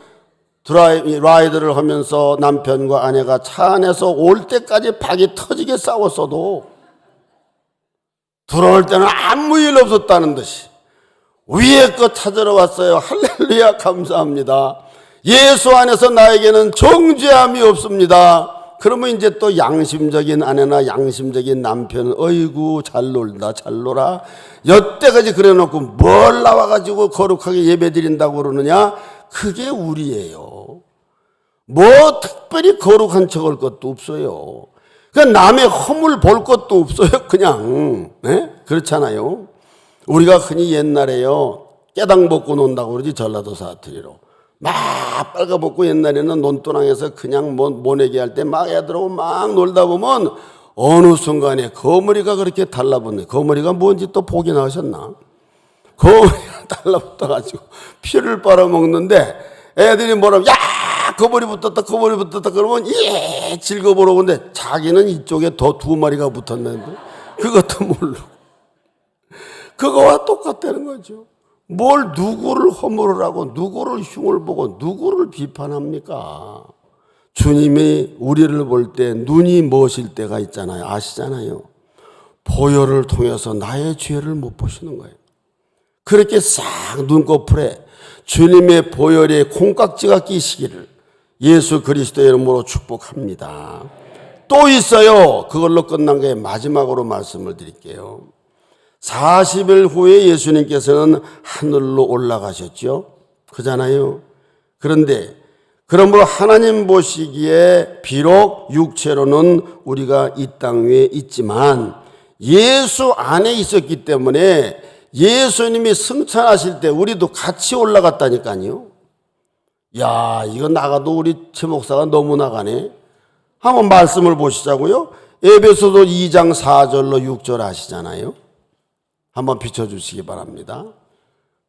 라이드를 하면서 남편과 아내가 차 안에서 올 때까지 박이 터지게 싸웠어도 돌아올 때는 아무 일 없었다는 듯이 위에 것 찾으러 왔어요. 할렐루야, 감사합니다. 예수 안에서 나에게는 정죄함이 없습니다. 그러면 이제 또 양심적인 아내나 양심적인 남편은 어이구 잘 놀다 잘 놀아 여태까지 그래놓고 뭘 나와가지고 거룩하게 예배드린다고 그러느냐. 그게 우리예요. 뭐 특별히 거룩한 척할 것도 없어요. 그냥 남의 허물 볼 것도 없어요. 그냥 그렇잖아요. 우리가 흔히 옛날에요 깨당 벗고 논다고 그러지. 전라도 사투리로 막 빨가벗고 옛날에는 논두렁에서 그냥 모내기 할 때 막 애들하고 막 놀다 보면 어느 순간에 거머리가 그렇게 달라붙네. 거머리가 뭔지 또 보긴 하셨나? 거머리가 달라붙어가지고 피를 빨아먹는데 애들이 뭐라고 야 거머리 붙었다 거머리 붙었다 그러면 예 즐거워보러 근데 자기는 이쪽에 더 두 마리가 붙었는데 그것도 모르고 그거와 똑같다는 거죠. 뭘 누구를 허물을 하고 누구를 흉을 보고 누구를 비판합니까? 주님이 우리를 볼 때 눈이 멋일 때가 있잖아요. 아시잖아요. 보혈을 통해서 나의 죄를 못 보시는 거예요. 그렇게 싹 눈꺼풀에 주님의 보혈에 콩깍지가 끼시기를 예수 그리스도의 이름으로 축복합니다. 또 있어요. 그걸로 끝난 게 마지막으로 말씀을 드릴게요. 40일 후에 예수님께서는 하늘로 올라가셨죠. 그잖아요. 그런데 그러므로 하나님 보시기에 비록 육체로는 우리가 이 땅 위에 있지만 예수 안에 있었기 때문에 예수님이 승천하실 때 우리도 같이 올라갔다니까요. 야, 이거 나가도 우리 최 목사가 너무 나가네. 한번 말씀을 보시자고요. 에베소서 2장 4절로 6절 아시잖아요. 한번 비춰주시기 바랍니다.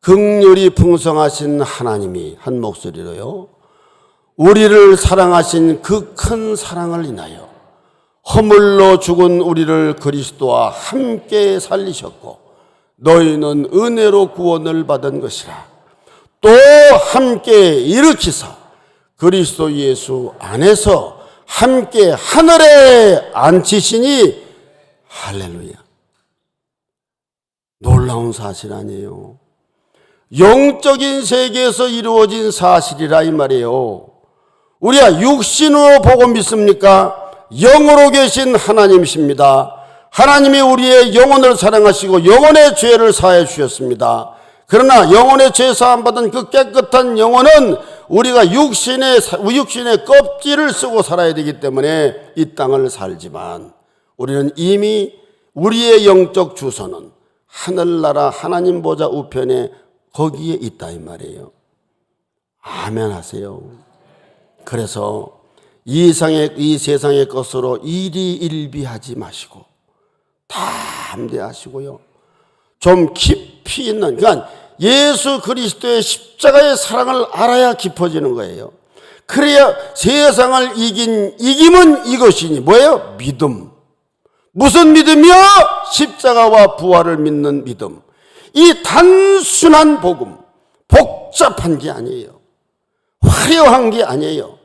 긍휼이 풍성하신 하나님이 한 목소리로요. 우리를 사랑하신 그 큰 사랑을 인하여 허물로 죽은 우리를 그리스도와 함께 살리셨고 너희는 은혜로 구원을 받은 것이라. 또 함께 일으키사 그리스도 예수 안에서 함께 하늘에 앉히시니 할렐루야. 놀라운 사실 아니에요. 영적인 세계에서 이루어진 사실이라 이 말이에요. 우리가 육신으로 보고 믿습니까? 영으로 계신 하나님이십니다. 하나님이 우리의 영혼을 사랑하시고 영혼의 죄를 사해 주셨습니다. 그러나 영혼의 죄 사함 받은 그 깨끗한 영혼은 우리가 육신의 껍질을 쓰고 살아야 되기 때문에 이 땅을 살지만 우리는 이미 우리의 영적 주소는 하늘나라 하나님 보좌 우편에 거기에 있다 이 말이에요. 아멘 하세요. 그래서 이 세상의 것으로 일희일비하지 마시고 담대하시고요. 좀 깊이 있는, 그러니까 예수 그리스도의 십자가의 사랑을 알아야 깊어지는 거예요. 그래야 세상을 이김은 이것이니 뭐예요? 믿음. 무슨 믿음이요? 십자가와 부활을 믿는 믿음. 이 단순한 복음, 복잡한 게 아니에요. 화려한 게 아니에요.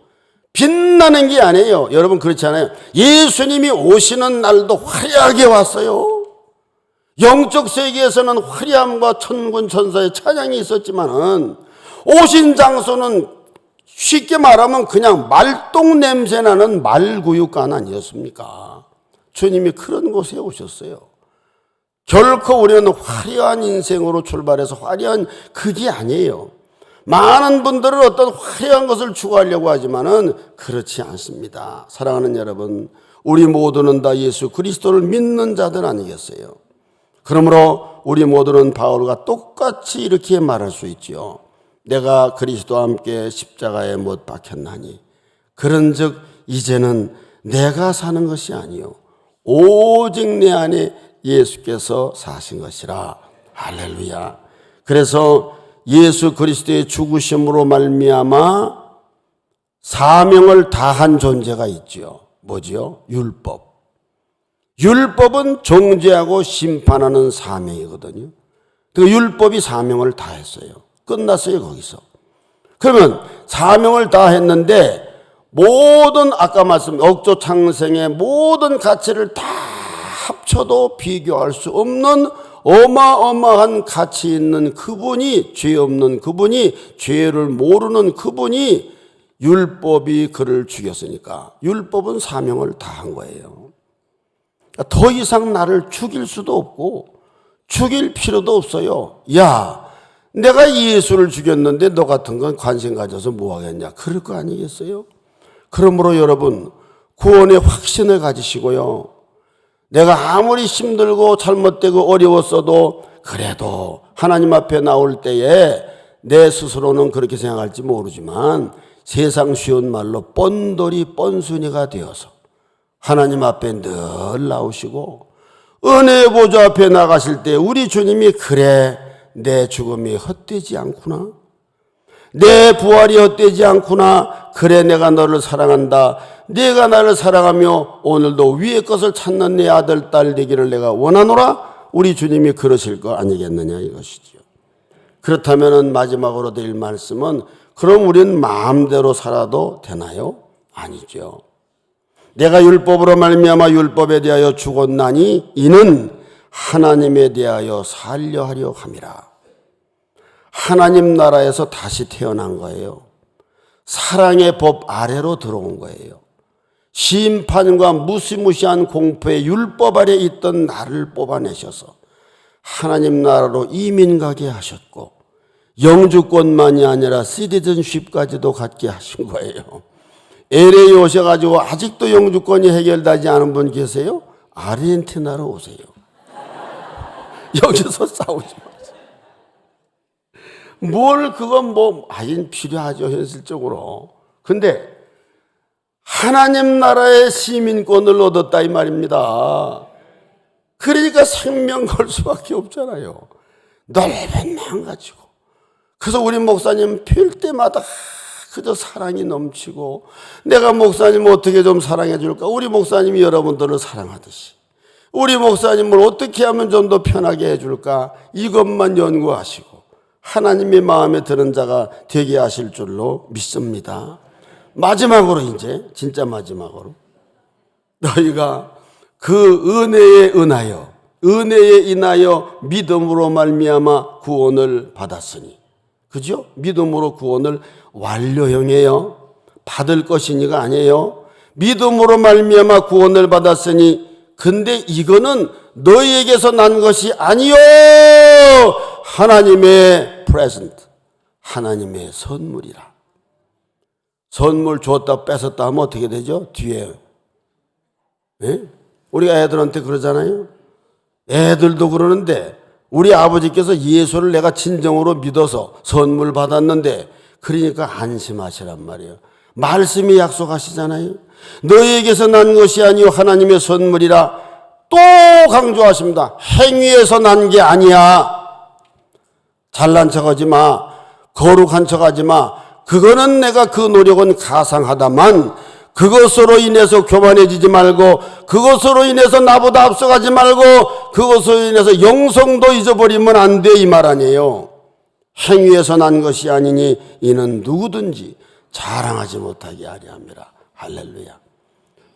빛나는 게 아니에요. 여러분 그렇지 않아요? 예수님이 오시는 날도 화려하게 왔어요. 영적 세계에서는 화려함과 천군 천사의 찬양이 있었지만은 오신 장소는 쉽게 말하면 그냥 말똥 냄새나는 말구육관 아니었습니까? 주님이 그런 곳에 오셨어요. 결코 우리는 화려한 인생으로 출발해서 화려한 그게 아니에요. 많은 분들은 어떤 화려한 것을 추구하려고 하지만은 그렇지 않습니다. 사랑하는 여러분, 우리 모두는 다 예수 그리스도를 믿는 자들 아니겠어요? 그러므로 우리 모두는 바울과 똑같이 이렇게 말할 수 있지요. 내가 그리스도와 함께 십자가에 못 박혔나니 그런즉 이제는 내가 사는 것이 아니요 오직 내 안에 예수께서 사신 것이라. 할렐루야. 그래서 예수 그리스도의 죽으심으로 말미암아 사명을 다한 존재가 있지요. 뭐지요? 율법. 율법은 정죄하고 심판하는 사명이거든요. 그 율법이 사명을 다했어요. 끝났어요 거기서. 그러면 사명을 다 했는데 모든 아까 말씀 억조 창생의 모든 가치를 다 합쳐도 비교할 수 없는 어마어마한 가치 있는 그분이, 죄 없는 그분이, 죄를 모르는 그분이 율법이 그를 죽였으니까 율법은 사명을 다 한 거예요. 더 이상 나를 죽일 수도 없고 죽일 필요도 없어요. 야, 내가 예수를 죽였는데 너 같은 건 관심 가져서 뭐 하겠냐, 그럴 거 아니겠어요? 그러므로 여러분, 구원의 확신을 가지시고요, 내가 아무리 힘들고 잘못되고 어려웠어도 그래도 하나님 앞에 나올 때에 내 스스로는 그렇게 생각할지 모르지만 세상 쉬운 말로 뻔돌이 뻔순이가 되어서 하나님 앞에 늘 나오시고 은혜의 보좌 앞에 나가실 때 우리 주님이 그래, 내 죽음이 헛되지 않구나, 내 부활이 헛되지 않구나, 그래 내가 너를 사랑한다, 네가 나를 사랑하며 오늘도 위의 것을 찾는 내 아들 딸 되기를 내가 원하노라, 우리 주님이 그러실 거 아니겠느냐 이것이죠. 그렇다면 마지막으로 드릴 말씀은, 그럼 우리는 마음대로 살아도 되나요? 아니죠. 내가 율법으로 말미암아 율법에 대하여 죽었나니 이는 하나님에 대하여 살려 하려 함이라. 하나님 나라에서 다시 태어난 거예요. 사랑의 법 아래로 들어온 거예요. 심판과 무시무시한 공포의 율법 아래 있던 나를 뽑아내셔서 하나님 나라로 이민 가게 하셨고 영주권만이 아니라 시티즌십까지도 갖게 하신 거예요. LA에 오셔가지고 아직도 영주권이 해결되지 않은 분 계세요? 아르헨티나로 오세요. 여기서 싸우지 마세요. 뭘 그건 하긴 필요하죠, 현실적으로. 근데 하나님 나라의 시민권을 얻었다 이 말입니다. 그러니까 생명 걸 수밖에 없잖아요. 넓은 마음 가지고. 그래서 우리 목사님 뵐 때마다 그저 사랑이 넘치고, 내가 목사님 어떻게 좀 사랑해 줄까? 우리 목사님이 여러분들을 사랑하듯이 우리 목사님을 어떻게 하면 좀 더 편하게 해줄까? 이것만 연구하시고 하나님의 마음에 드는 자가 되게 하실 줄로 믿습니다. 마지막으로, 이제 진짜 마지막으로, 너희가 그 은혜에 인하여 믿음으로 말미암아 구원을 받았으니, 그죠? 믿음으로 구원을 완료형이에요. 받을 것이니가 아니에요. 믿음으로 말미암아 구원을 받았으니, 근데 이거는 너희에게서 난 것이 아니요, 하나님의 프레젠트, 하나님의 선물이라. 선물 줬다 뺏었다 하면 어떻게 되죠? 뒤에. 네? 우리가 애들한테 그러잖아요. 애들도 그러는데, 우리 아버지께서 예수를 내가 진정으로 믿어서 선물 받았는데, 그러니까 안심하시란 말이에요. 말씀이 약속하시잖아요. 너희에게서 난 것이 아니요 하나님의 선물이라. 또 강조하십니다. 행위에서 난 게 아니야. 잘난 척하지 마, 거룩한 척하지 마. 그거는 내가 그 노력은 가상하다만 그것으로 인해서 교만해지지 말고, 그것으로 인해서 나보다 앞서가지 말고, 그것으로 인해서 영성도 잊어버리면 안 돼, 이 말 아니에요. 행위에서 난 것이 아니니 이는 누구든지 자랑하지 못하게 하려 함이라. 할렐루야.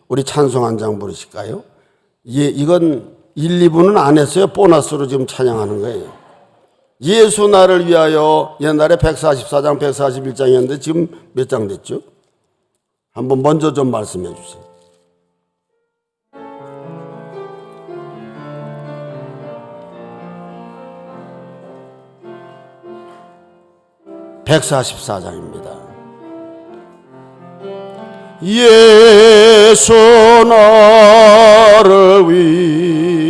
우리 찬송 한 장 부르실까요? 예, 이건 1, 2부는 안 했어요. 보너스로 지금 찬양하는 거예요. 예수 나를 위하여. 옛날에 144장, 141장이었는데 지금 몇 장 됐죠? 한번 먼저 좀 말씀해 주세요. (144장입니다) 예수 나를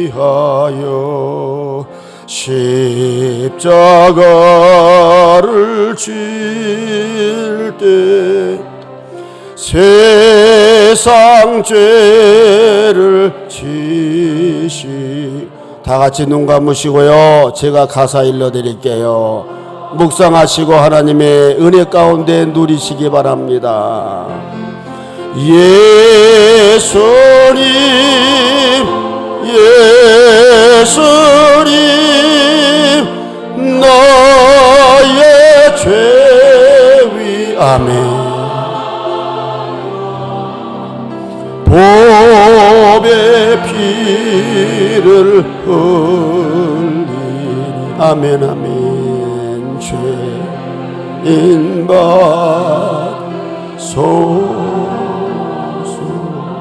위하여 십자가를 질 때 세상 죄를 지시. 다 같이 눈 감으시고요, 제가 가사 일러드릴게요. 묵상하시고 하나님의 은혜 가운데 누리시기 바랍니다. 예수님, 예수님, 나의 죄 아멘. 보배 피를 흘리니 아멘 아멘. 죄인 받소서.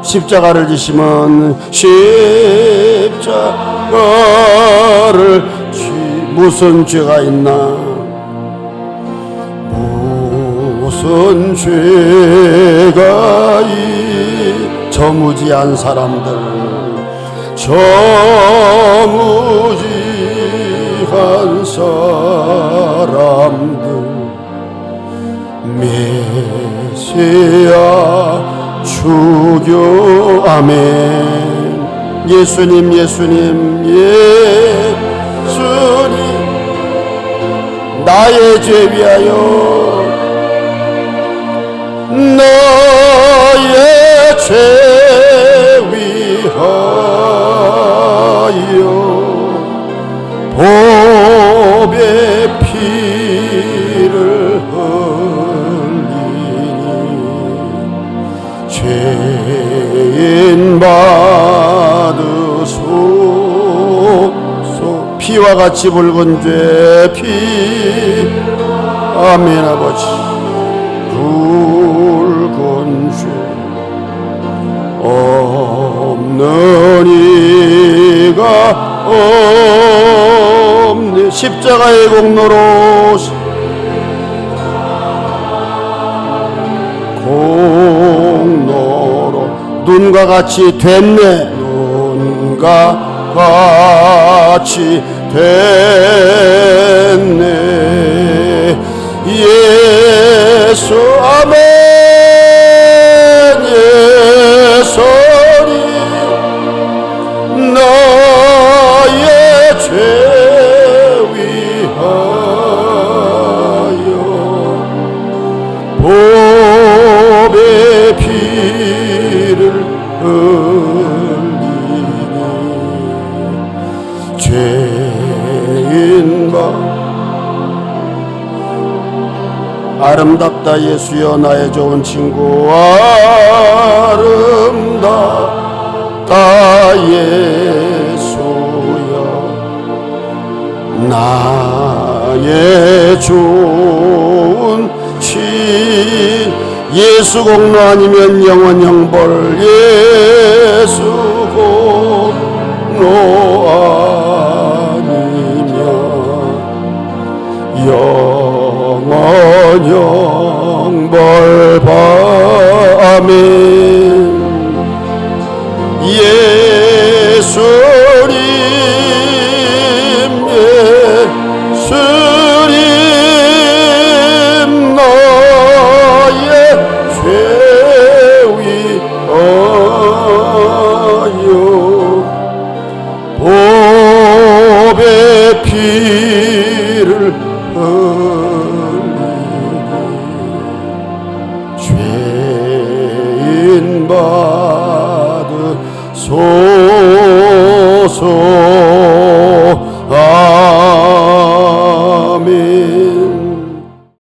십자가를 지시면 십자가를 무슨 죄가 있나, 무슨 죄가 저무지한 사람들, 저무지한 사람들, 메시아 주교 아멘. 예수님 예수님 예수님 나의 죄 위하여, 너의 죄 위하여 보배 피를 흘리니 죄인 받으소서. 피와 같이 붉은 죄 피 아멘. 아버지 붉은 죄 없는 이가 없네. 십자가의 공로로 눈과 같이 됐네. 눈과 같이 됐네. 예수 아멘. 예수님 나의 죄 위하여 보배 피를 흘리니 죄인 바 아름답다 예수여 나의 좋은 친구, 아름답다 예수여 나의 좋은 친. 예수 공로 아니면 영원 형벌, 예수 공로 아니면 영원 형벌 아멘. 예수님 예수님 나의 죄 위하여 보배 피를 죄인 받으소서.